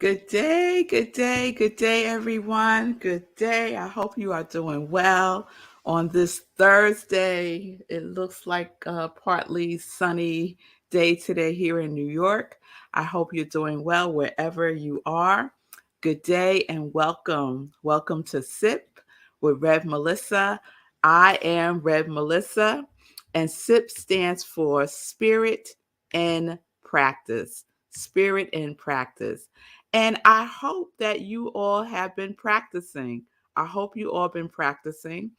Good day, good day, good day, everyone. Good day. I hope you are doing well on this Thursday. It looks like a partly sunny day today here in New York. I hope you're doing well wherever you are. Good day and welcome. Welcome to SIP with Rev Melissa. I am Rev Melissa, and SIP stands for Spirit in Practice. Spirit in Practice. And I hope that you all have been practicing. I hope you all been practicing.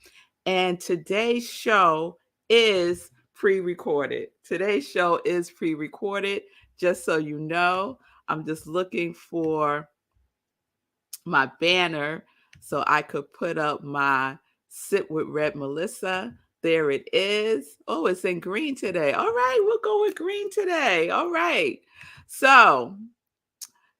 And today's show is pre-recorded. Today's show is pre-recorded, just so you know. I'm just looking for my banner so I could put up my Sit with Red Melissa. There it is. Oh, it's in green today. All right, we'll go with green today. All right. So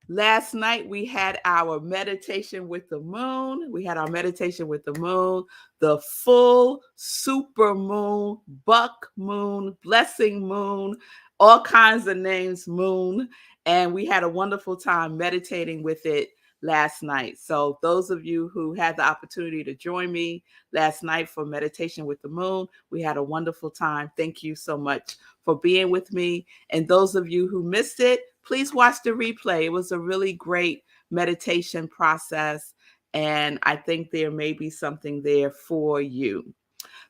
last night we had our meditation with the moon. We had our meditation with the moon, the full super moon, buck moon, blessing moon, all kinds of names moon. And we had a wonderful time meditating with it last night. So those of you who had the opportunity to join me last night for meditation with the moon, we had a wonderful time. Thank you so much for being with me. And those of you who missed it, please watch the replay. It was a really great meditation process, and I think there may be something there for you.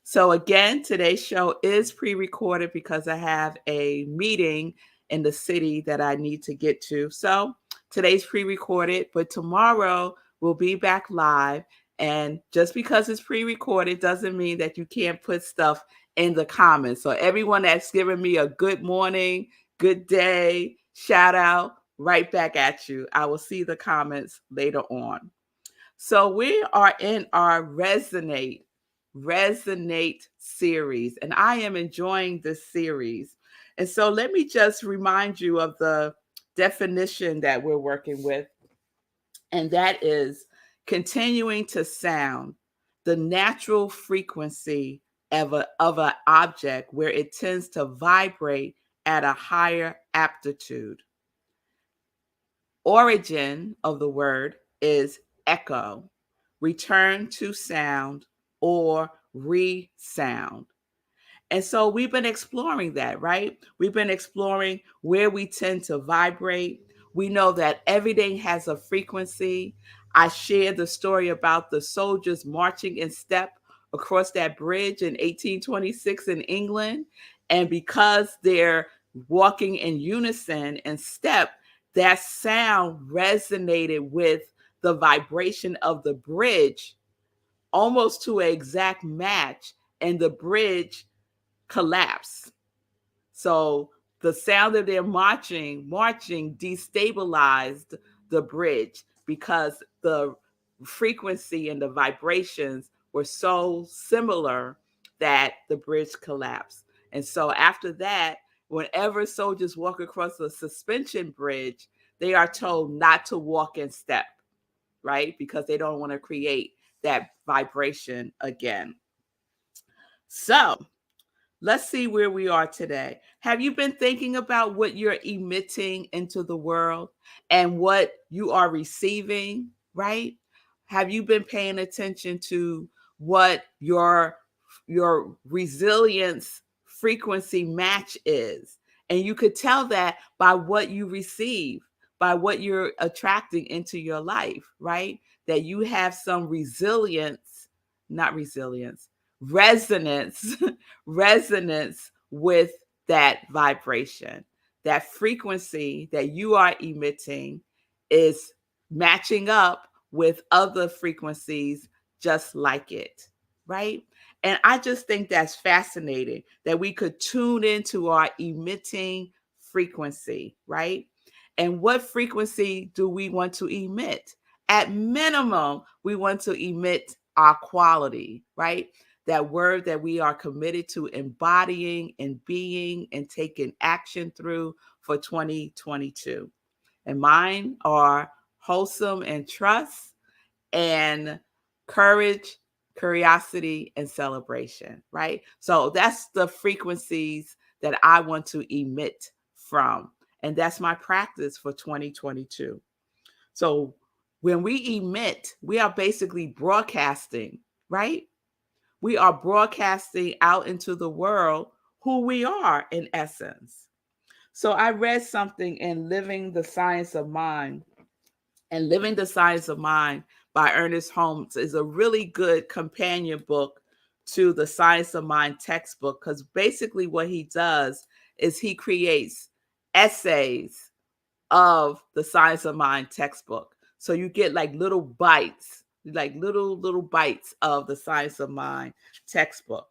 So again, today's show is pre-recorded because I have a meeting in the city that I need to get to. So today's pre-recorded, but tomorrow we'll be back live. And just because it's pre-recorded doesn't mean that you can't put stuff in the comments. So everyone that's given me a good morning, good day, shout out, right back at you. I will see the comments later on. So we are in our Resonate series, and I am enjoying this series. And so let me just remind you of the definition that we're working with, and that is continuing to sound the natural frequency of an object where it tends to vibrate at a higher aptitude. Origin of the word is echo, return to sound, or resound. And so we've been exploring that, right? We've been exploring where we tend to vibrate. We know that everything has a frequency. I shared the story about the soldiers marching in step across that bridge in 1826 in England. And because they're walking in unison and step, that sound resonated with the vibration of the bridge almost to an exact match, and the bridge collapsed. So the sound of their marching destabilized the bridge because the frequency and the vibrations were so similar that the bridge collapsed. And so after that, whenever soldiers walk across a suspension bridge, they are told not to walk in step, right? Because they don't want to create that vibration again. So let's see where we are today. Have you been thinking about what you're emitting into the world and what you are receiving, right? Have you been paying attention to what your resilience frequency match is? And you could tell that by what you receive, by what you're attracting into your life, right? That you have some resonance resonance with that vibration. That frequency that you are emitting is matching up with other frequencies just like it, right? And I just think that's fascinating that we could tune into our emitting frequency, right? And what frequency do we want to emit? At minimum, we want to emit our quality, right? That word that we are committed to embodying and being and taking action through for 2022. And mine are wholesome and trust, and courage, curiosity, and celebration, right? So that's the frequencies that I want to emit from. And that's my practice for 2022. So when we emit, we are basically broadcasting, right? We are broadcasting out into the world who we are in essence. So I read something in Living the Science of Mind, and Living the Science of Mind by Ernest Holmes is a really good companion book to the Science of Mind textbook, because basically what he does is he creates essays of the Science of Mind textbook. So you get like little bites, like little bites of the Science of Mind textbook.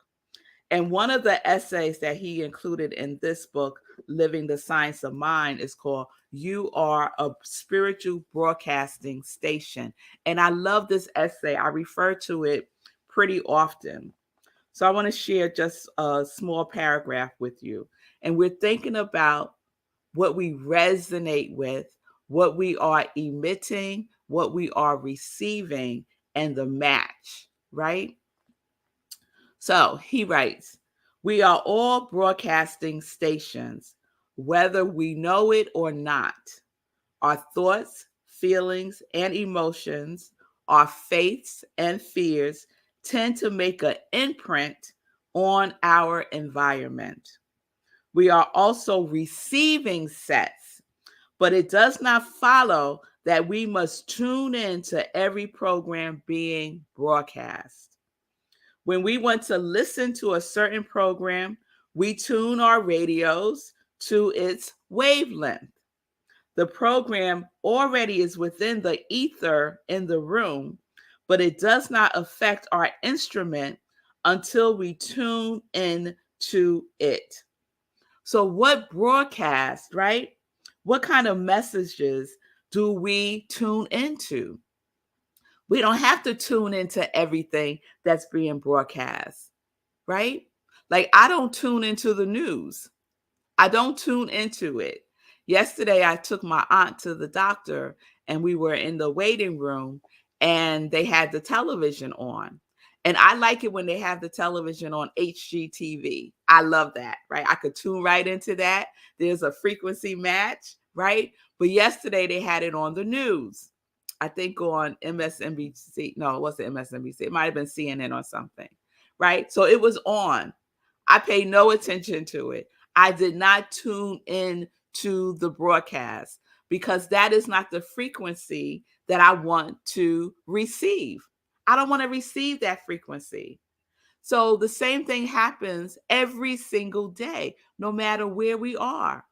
And one of the essays that he included in this book, Living the Science of Mind, is called You Are a Spiritual Broadcasting Station. And I love this essay. I refer to it pretty often. So I want to share just a small paragraph with you. And we're thinking about what we resonate with, what we are emitting, what we are receiving, and the match, right? So he writes, we are all broadcasting stations, whether we know it or not. Our thoughts, feelings, and emotions, our faiths and fears tend to make an imprint on our environment. We are also receiving sets, but it does not follow that we must tune in to every program being broadcast. When we want to listen to a certain program, we tune our radios to its wavelength. The program already is within the ether in the room, but it does not affect our instrument until we tune in to it. So, what broadcast, right? What kind of messages do we tune into? We don't have to tune into everything that's being broadcast, right? Like, I don't tune into the news. I don't tune into it. Yesterday, I took my aunt to the doctor, and we were in the waiting room, and they had the television on. And I like it when they have the television on HGTV. I love that, right? I could tune right into that. There's a frequency match, right? But yesterday, they had it on the news. I think on MSNBC. No, it wasn't MSNBC. It might have been CNN or something, right? So it was on. I paid no attention to it. I did not tune in to the broadcast because that is not the frequency that I want to receive. I don't want to receive that frequency. So the same thing happens every single day, no matter where we are.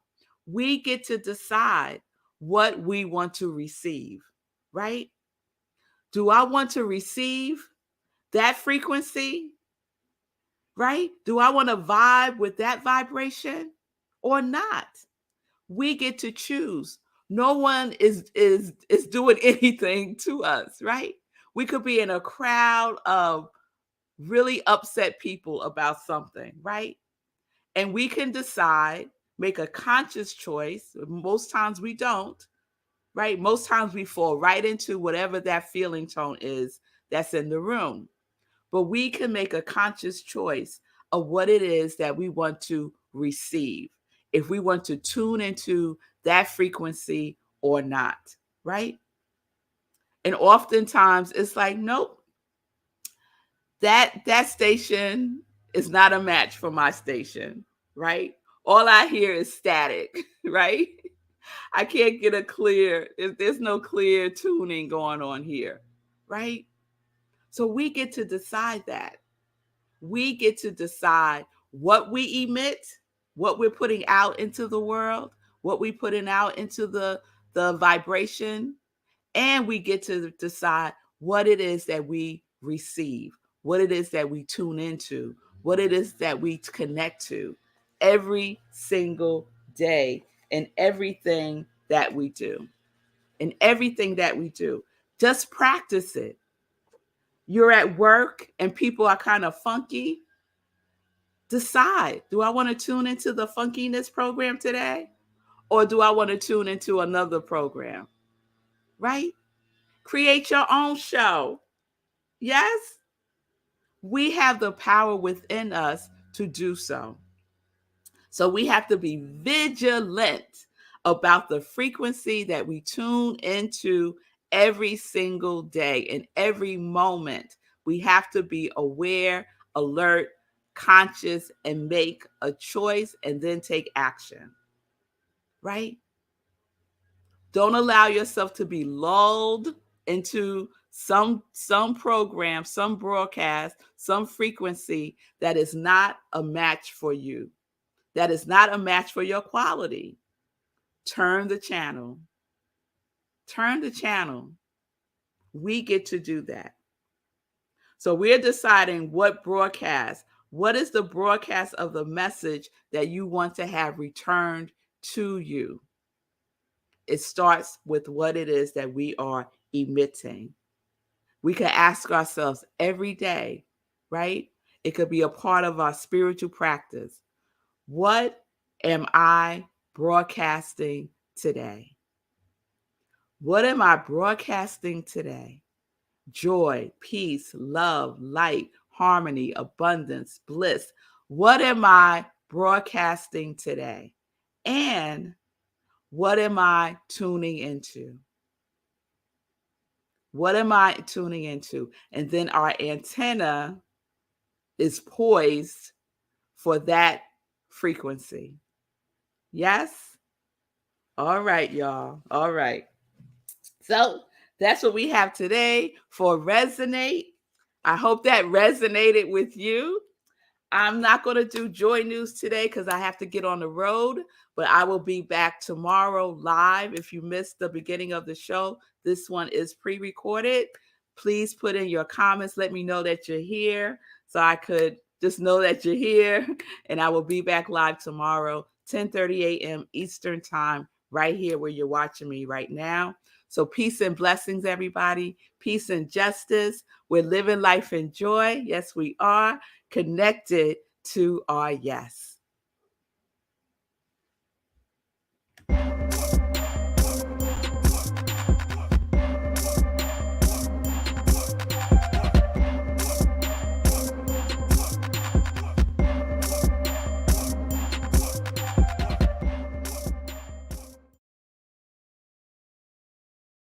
We get to decide what we want to receive, right? Do I want to receive that frequency? Right? Do I want to vibe with that vibration or not? We get to choose. No one is doing anything to us, right? We could be in a crowd of really upset people about something, right? And we can decide, make a conscious choice. Most times we don't, right? Most times we fall right into whatever that feeling tone is that's in the room. But we can make a conscious choice of what it is that we want to receive, if we want to tune into that frequency or not, right? And oftentimes it's like, nope, that station is not a match for my station, right? All I hear is static, right? I can't get a clear, there's no clear tuning going on here, right? So we get to decide that. We get to decide what we emit, what we're putting out into the world, what we're putting out into the vibration, and we get to decide what it is that we receive, what it is that we tune into, what it is that we connect to every single day in everything that we do. In everything that we do. Just practice it. You're at work and people are kind of funky. Decide, do I want to tune into the funkiness program today? Or do I want to tune into another program? Right? Create your own show. Yes? We have the power within us to do so. So we have to be vigilant about the frequency that we tune into every single day. In every moment, we have to be aware, alert, conscious, and make a choice and then take action, right? Don't allow yourself to be lulled into some program, some broadcast, some frequency that is not a match for you, that is not a match for your quality. Turn the channel. Turn the channel. We get to do that. So we're deciding what is the broadcast of the message that you want to have returned to you. It starts with what it is that we are emitting. We can ask ourselves every day, right? It could be a part of our spiritual practice. What am I broadcasting today? What am I broadcasting today? Joy, peace, love, light, harmony, abundance, bliss. What am I broadcasting today? And what am I tuning into? What am I tuning into? And then our antenna is poised for that frequency. Yes? All right, y'all. All right. So that's what we have today for Resonate. I hope that resonated with you. I'm not going to do Joy News today because I have to get on the road, but I will be back tomorrow live. If you missed the beginning of the show, this one is pre-recorded. Please put in your comments. Let me know that you're here so I could just know that you're here. And I will be back live tomorrow, 10:30 a.m. Eastern Time, right here where you're watching me right now. So peace and blessings, everybody. Peace and justice. We're living life in joy. Yes, we are. Connected to our yes.